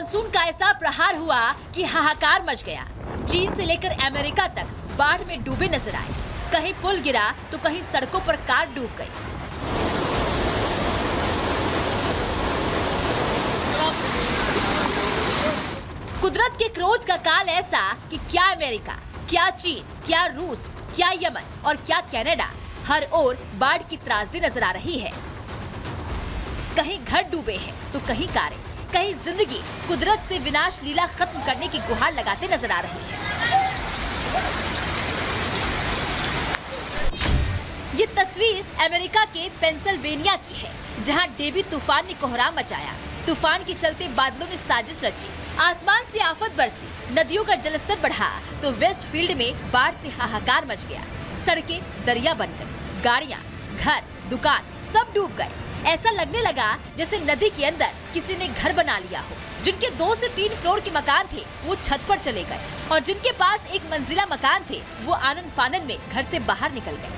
Monsoon का ऐसा प्रहार हुआ कि हाहाकार मच गया। चीन से लेकर अमेरिका तक बाढ़ में डूबे नजर आए। कहीं पुल गिरा तो कहीं सड़कों पर कार डूब गई। कुदरत के क्रोध का काल ऐसा कि क्या अमेरिका, क्या चीन, क्या रूस, क्या यमन और क्या कनाडा, हर ओर बाढ़ की त्रासदी नजर आ रही है। कहीं घर डूबे हैं तो कहीं कारें, कहीं जिंदगी कुदरत से विनाश लीला खत्म करने की गुहार लगाते नजर आ रही है। ये तस्वीर अमेरिका के पेंसिल्वेनिया की है, जहां डेबी तूफान ने कोहराम मचाया। तूफान के चलते बादलों ने साजिश रची, आसमान से आफत बरसी, नदियों का जलस्तर बढ़ा तो वेस्ट फील्ड में बाढ़ से हाहाकार मच गया। सड़कें दरिया बन गई, गाड़ियां, घर, दुकान सब डूब गए। ऐसा लगने लगा जैसे नदी के अंदर किसी ने घर बना लिया हो। जिनके 2 से 3 फ्लोर के मकान थे वो छत पर चले गए और जिनके पास 1 मंजिला मकान थे वो आनन फानन में घर से बाहर निकल गए।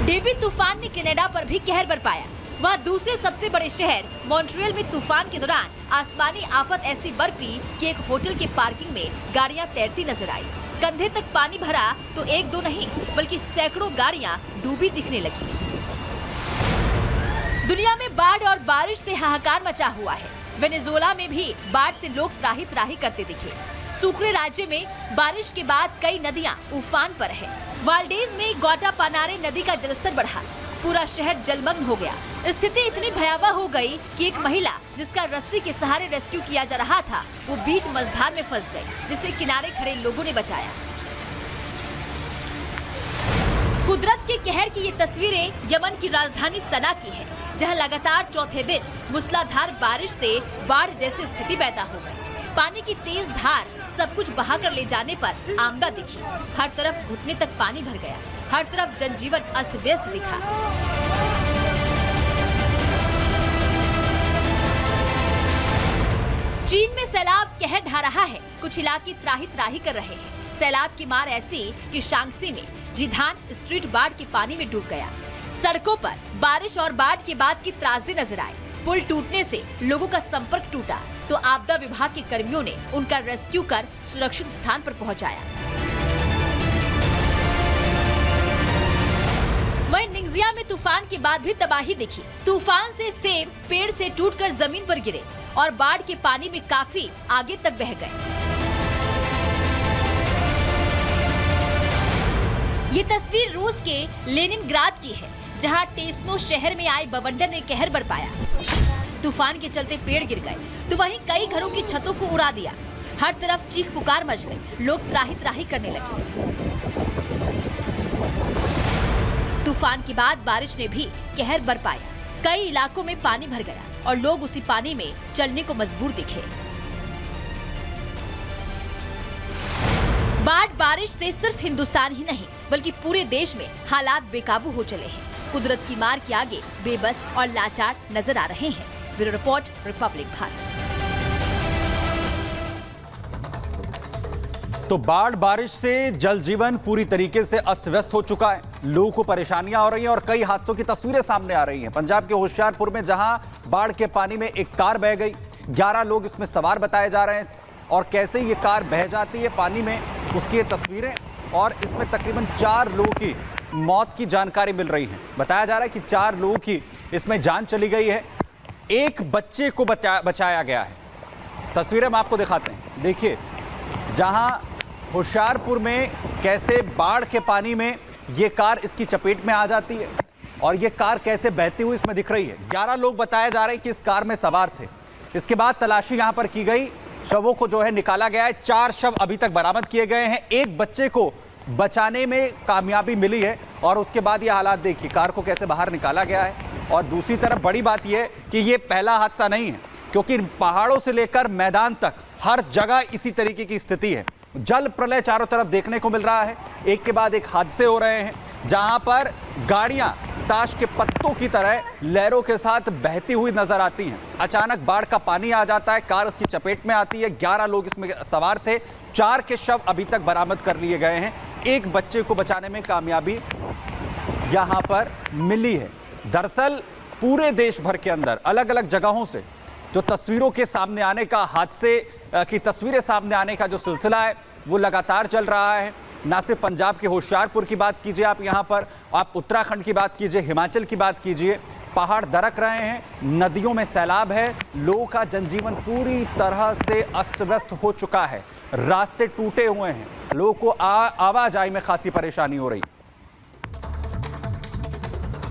डेबी तूफान ने कनाडा पर भी कहर बरपाया। वहाँ दूसरे सबसे बड़े शहर मॉन्ट्रियल में तूफान के दौरान आसमानी आफत ऐसी बरपी कि एक होटल के पार्किंग में गाड़ियां तैरती नजर आई। कंधे तक पानी भरा तो 1-2 नहीं बल्कि सैकड़ों गाड़ियां डूबी दिखने लगी। दुनिया में बाढ़ और बारिश से हाहाकार मचा हुआ है। वेनेजुएला में भी बाढ़ से लोग त्राही त्राही करते दिखे। सूखे राज्य में बारिश के बाद कई नदियां उफान पर है। वाल्डेज में ग्वाटापानारे नदी का जलस्तर बढ़ा, पूरा शहर जलमग्न हो गया। स्थिति इतनी भयावह हो गई कि एक महिला जिसका रस्सी के सहारे रेस्क्यू किया जा रहा था वो बीच मझधार में फंस गई, जिसे किनारे खड़े लोगों ने बचाया। कुदरत के कहर की ये तस्वीरें यमन की राजधानी सना की है, जहां लगातार चौथे दिन मूसलाधार बारिश से बाढ़ जैसी स्थिति पैदा हो गई। पानी की तेज धार सब कुछ बहा कर ले जाने पर आमदा दिखी। हर तरफ घुटने तक पानी भर गया, हर तरफ जनजीवन अस्त व्यस्त दिखा। चीन में सैलाब कहर ढा रहा है, कुछ इलाके त्राही त्राही कर रहे हैं। सैलाब की मार ऐसी कि शांक्सी में जिधान स्ट्रीट बाढ़ के पानी में डूब गया। सड़कों पर बारिश और बाढ़ के बाद की त्रासदी नजर आई। पुल टूटने से लोगों का संपर्क टूटा तो आपदा विभाग के कर्मियों ने उनका रेस्क्यू कर सुरक्षित स्थान पर पहुंचाया। वहीं निंगजिया में तूफान के बाद भी तबाही दिखी। तूफान से सेब पेड़ से टूटकर जमीन पर गिरे और बाढ़ के पानी में काफी आगे तक बह गए। ये तस्वीर रूस के लेनिनग्राद की है, जहां टेस्नो शहर में आए बवंडर ने कहर बरपाया। तूफान के चलते पेड़ गिर गए तो वहीं कई घरों की छतों को उड़ा दिया। हर तरफ चीख पुकार मच गई, लोग त्राही त्राही करने लगे। तूफान के बाद बारिश ने भी कहर बरपाया। कई इलाकों में पानी भर गया और लोग उसी पानी में चलने को मजबूर दिखे। बाढ़ बारिश से सिर्फ हिंदुस्तान ही नहीं बल्कि पूरे देश में हालात बेकाबू हो चले हैं। कुदरत की मार के आगे बेबस और लाचार नजर आ रहे हैं। Bureau report, Republic Bharat. तो बाढ़ बारिश से जल जीवन पूरी तरीके से अस्त व्यस्त हो चुका है। लोगों को परेशानियां हो रही हैं और कई हादसों की तस्वीरें सामने आ रही हैं। पंजाब के होशियारपुर में जहां बाढ़ के पानी में एक कार बह गई, 11 लोग इसमें सवार बताए जा रहे हैं और कैसे ये कार बह जाती है पानी में उसकी ये तस्वीरें, और इसमें तकरीबन 4 लोगों की मौत की जानकारी मिल रही है। बताया जा रहा है कि 4 लोगों की इसमें जान चली गई है, एक बच्चे को बचाया गया है। तस्वीरें हम आपको दिखाते हैं। देखिए जहां होशियारपुर में कैसे बाढ़ के पानी में ये कार इसकी चपेट में आ जाती है और ये कार कैसे बहती हुई इसमें दिख रही है। 11 लोग बताए जा रहे हैं कि इस कार में सवार थे। इसके बाद तलाशी यहां पर की गई, शवों को जो है निकाला गया है। 4 शव अभी तक बरामद किए गए हैं। एक बच्चे को बचाने में कामयाबी मिली है और उसके बाद ये हालात देखिए, कार को कैसे बाहर निकाला गया है। और दूसरी तरफ बड़ी बात यह है कि ये पहला हादसा नहीं है, क्योंकि पहाड़ों से लेकर मैदान तक हर जगह इसी तरीके की स्थिति है। जल प्रलय चारों तरफ देखने को मिल रहा है। एक के बाद एक हादसे हो रहे हैं, जहां पर गाड़ियां ताश के पत्तों की तरह लहरों के साथ बहती हुई नजर आती हैं। अचानक बाढ़ का पानी आ जाता है, कार उसकी चपेट में आती है। 11 लोग इसमें सवार थे, 4 के शव अभी तक बरामद कर लिए गए हैं। एक बच्चे को बचाने में कामयाबी यहां पर मिली है। दरअसल पूरे देश भर के अंदर अलग अलग जगहों से जो तस्वीरों के सामने आने का, हादसे की तस्वीरें सामने आने का जो सिलसिला है वो लगातार चल रहा है। ना सिर्फ पंजाब के होशियारपुर की बात कीजिए आप, यहाँ पर आप उत्तराखंड की बात कीजिए, हिमाचल की बात कीजिए, पहाड़ दरक रहे हैं, नदियों में सैलाब है, लोगों का जनजीवन पूरी तरह से अस्त व्यस्त हो चुका है, रास्ते टूटे हुए हैं, लोगों को आवाजाही में खासी परेशानी हो रही।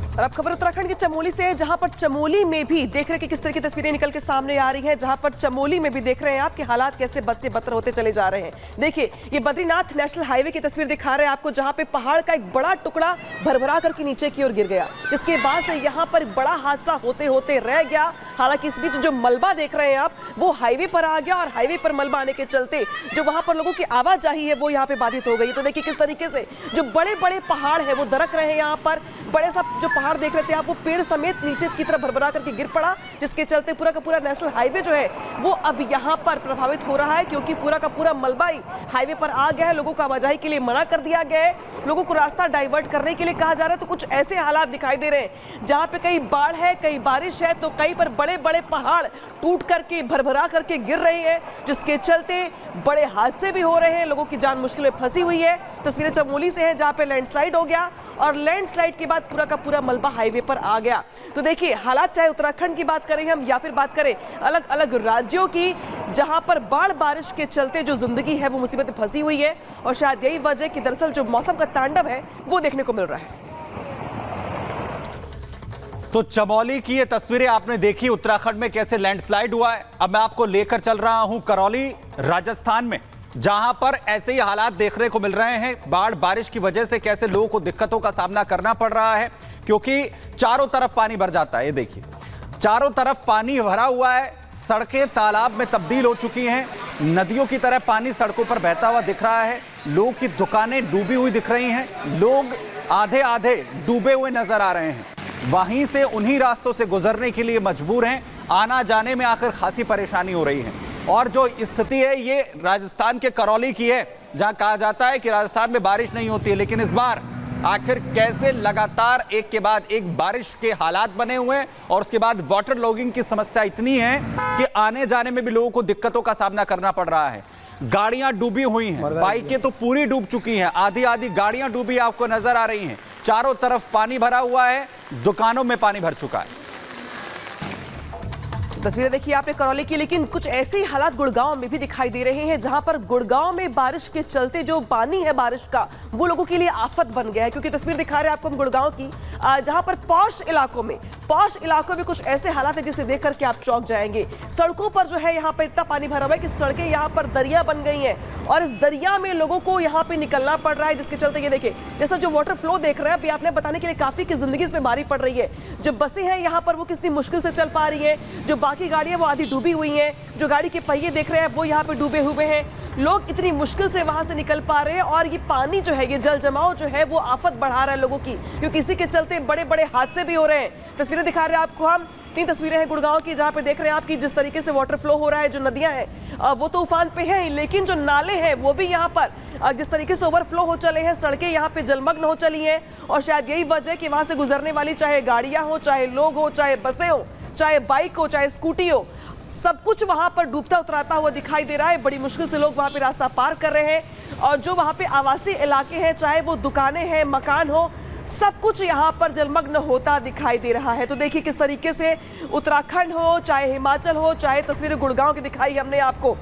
और अब खबर उत्तराखंड के चमोली से है, जहां पर चमोली में भी देख रहे हैं कि किस तरह की तस्वीरें निकल के सामने आ रही हैं। जहां पर चमोली में भी देख रहे हैं आप कि हालात कैसे बदसे बदतर होते चले जा रहे हैं। देखिए, ये बद्रीनाथ नेशनल हाईवे की तस्वीर दिखा रहे हैं आपको, जहां पे पहाड़ का एक बड़ा टुकड़ा भरभरा करके नीचे की ओर गिर गया, जिसके बाद से यहाँ पर बड़ा हादसा होते होते रह गया। हालांकि इस बीच जो मलबा देख रहे हैं आप, वो हाईवे पर आ गया और हाईवे पर मलबा आने के चलते जो वहां पर लोगों की आवाजाही है वो यहाँ पे बाधित हो गई। तो देखिए किस तरीके से जो बड़े बड़े पहाड़ है वो दरक रहे हैं। यहाँ पर बड़े सा जो पहाड़ देख रहे थे आप, वो पेड़ समेत नीचे की तरफ भरभरा करके गिर पड़ा, जिसके चलते पूरा का पूरा नेशनल हाईवे जो है वो अब यहाँ पर प्रभावित हो रहा है, क्योंकि पूरा का पूरा मलबा ही हाईवे पर आ गया है। लोगों को आवाजाही के लिए मना कर दिया गया है, लोगों को रास्ता डाइवर्ट करने के लिए कहा जा रहा है। तो कुछ ऐसे हालात दिखाई दे रहे हैं जहाँ पे कहीं बाढ़ है, कहीं बारिश है, तो कहीं पर बड़े बड़े पहाड़ टूट करके भरभरा करके गिर रहे हैं, जिसके चलते बड़े हादसे भी हो रहे हैं, लोगों की जान मुश्किल में फंसी हुई है। तस्वीरें चमोली से है, जहाँ पे लैंडस्लाइड हो गया और लैंडस्लाइड के बाद पूरा का पूरा मलबा हाईवे पर आ गया। तो देखिए हालात, चाहे उत्तराखंड की बात करें हम या फिर बात करें अलग अलग राज्यों की, जहां पर बाढ़ बारिश के चलते जो जिंदगी है वो मुसीबत में फंसी हुई है। और शायद यही वजह कि दरअसल जो मौसम का तांडव है वो देखने को मिल रहा है। तो चमोली की ये तस्वीरें आपने देखी, उत्तराखंड में कैसे लैंडस्लाइड हुआ है। अब मैं आपको लेकर चल रहा हूं करौली, राजस्थान में, जहां पर ऐसे ही हालात देखने को मिल रहे हैं। बाढ़ बारिश की वजह से कैसे लोगों को दिक्कतों का सामना करना पड़ रहा है, क्योंकि चारों तरफ पानी भर जाता है। ये देखिए, चारों तरफ पानी भरा हुआ है, सड़कें तालाब में तब्दील हो चुकी हैं, नदियों की तरह पानी सड़कों पर बहता हुआ दिख रहा है, लोगों की दुकानें डूबी हुई दिख रही हैं, लोग आधे आधे डूबे हुए नजर आ रहे हैं, वहीं से उन्हीं रास्तों से गुजरने के लिए मजबूर हैं। आना जाने में आखिर खासी परेशानी हो रही है। और जो स्थिति है ये राजस्थान के करौली की है, जहां कहा जाता है कि राजस्थान में बारिश नहीं होती है, लेकिन इस बार आखिर कैसे लगातार एक के बाद एक बारिश के हालात बने हुए हैं, और उसके बाद वाटर लॉगिंग की समस्या इतनी है कि आने जाने में भी लोगों को दिक्कतों का सामना करना पड़ रहा है। गाड़ियां डूबी हुई हैं, बाइकें तो पूरी डूब चुकी हैं, आधी आधी गाड़ियां डूबी आपको नजर आ रही हैं, चारों तरफ पानी भरा हुआ है, दुकानों में पानी भर चुका है। तस्वीरें देखिए आपने करौली की, लेकिन कुछ ऐसे ही हालात गुड़गांव में भी दिखाई दे रहे हैं, जहां पर गुड़गांव में बारिश के चलते जो पानी है बारिश का वो लोगों के लिए आफत बन गया है। क्योंकि तस्वीर दिखा रहे हैं आपको हम गुड़गांव की, जहां पर पॉश इलाकों में कुछ ऐसे हालात है जिसे देख करके आप चौंक जाएंगे। सड़कों पर जो है यहाँ पर इतना पानी भरा हुआ है कि सड़कें यहाँ पर दरिया बन गई हैं, और इस दरिया में लोगों को यहाँ पे निकलना पड़ रहा है, जिसके चलते ये देखिए जैसा जो वाटर फ्लो देख रहे हैं अभी आपने बताने के लिए काफी की जिंदगी इसमें भारी पड़ रही है। जो बसें हैं यहाँ पर वो कितनी मुश्किल से चल पा रही है, जो बाकी गाड़ियां वो आधी डूबी हुई हैं, जो गाड़ी के पहिए देख रहे हैं वो यहाँ पे डूबे हुए हैं, लोग इतनी मुश्किल से वहां से निकल पा रहे हैं। और ये पानी जो है, ये जल जमाव जो है वो आफत बढ़ा रहा है लोगों की, क्योंकि इसी के चलते बड़े बड़े हादसे भी हो रहे हैं। तस्वीरें दिखा रहे हैं आपको हम, 3 तस्वीरें हैं गुड़गांव की, जहां पे देख रहे हैं आपकी जिस तरीके से वाटर फ्लो हो रहा है। जो नदियां हैं वो तो उफान पे हैं, लेकिन जो नाले हैं वो भी यहाँ पर जिस तरीके से ओवरफ्लो हो चले हैं, सड़कें यहाँ पे जलमग्न हो चली हैं। और शायद यही वजह कि वहां से गुजरने वाली चाहे गाड़ियां हो, चाहे लोग हो, चाहे बसें हो, चाहे बाइक हो, चाहे स्कूटी हो, सब कुछ वहां पर डूबता उतराता हुआ दिखाई दे रहा है। बड़ी मुश्किल से लोग वहां पे रास्ता पार कर रहे हैं, और जो वहां पे आवासीय इलाके हैं, चाहे वो दुकानें हैं, मकान हो, सब कुछ यहाँ पर जलमग्न होता दिखाई दे रहा है। तो देखिए किस तरीके से उत्तराखंड हो, चाहे हिमाचल हो, चाहे तस्वीरें गुड़गांव की दिखाई हमने आपको,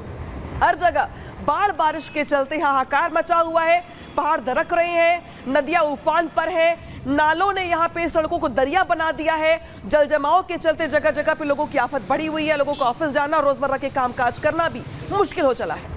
हर जगह बाढ़ बारिश के चलते हाहाकार मचा हुआ है। पहाड़ दरक रहे हैं, नदियां उफान पर है, नालों ने यहाँ पे सड़कों को दरिया बना दिया है। जल जमाव के चलते जगह जगह पे लोगों की आफत बढ़ी हुई है, लोगों को ऑफिस जाना, रोजमर्रा के कामकाज करना भी मुश्किल हो चला है।